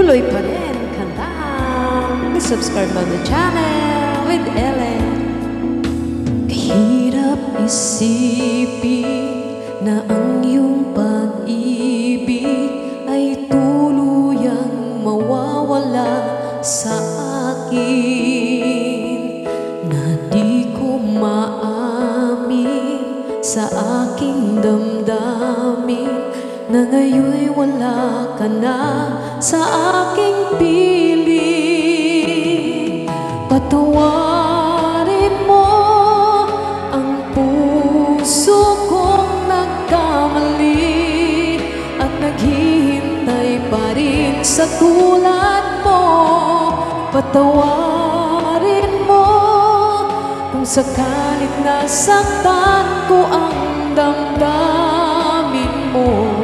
tuloy pa rin kantang subscribe on the channel with Ellen. Kahirap isipin na ang iyong pag-ibig ay tuluyang mawawala sa akin, na di ko maamin sa aking damdamin na ngayon'y wala ka na sa aking piling. Patawarin mo ang puso kong nagkamali at naghihintay pa rin sa tulad mo. Patawarin mo kung sakalit nasaktan ko ang damdamin mo.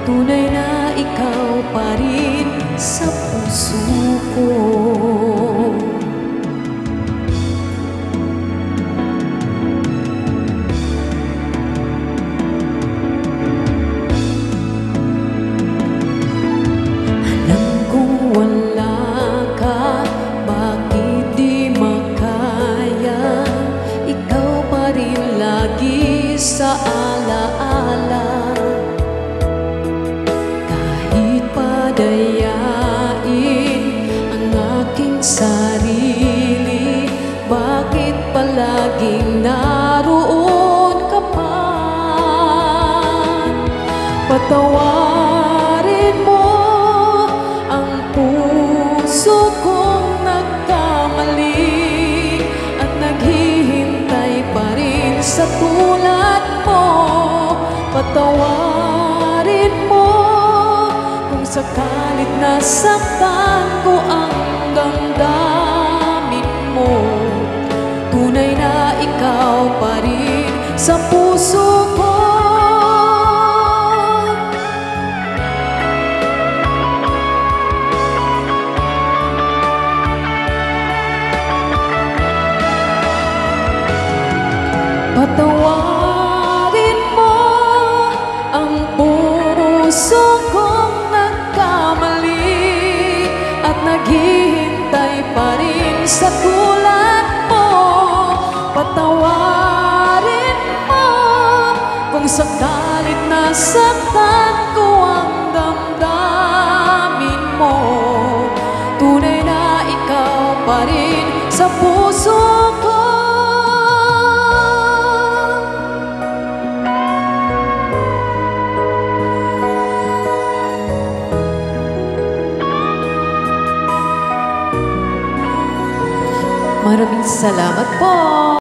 Tunay na ikaw pa rin sa puso ko. Alam kong wala ka, bakit di makaya? Ikaw pa rin lagi sa alaala. Dayain ang aking sarili, bakit palaging naroon ka pa? Patawarin mo ang puso kong nagkamali at naghihintay pa rin sa tulad mo. Patawarin mo sakalit nasaktan ko ang damdamin mo. Tunay na ikaw pa rin sa puso ko. Patawarin mo ang puso kong at naghihintay pa rin sa tulad mo. Patawarin mo kung sakalit nasaktan ko ang damdamin mo. Tunay na ikaw pa rin sa puso ko. Maraming salamat po.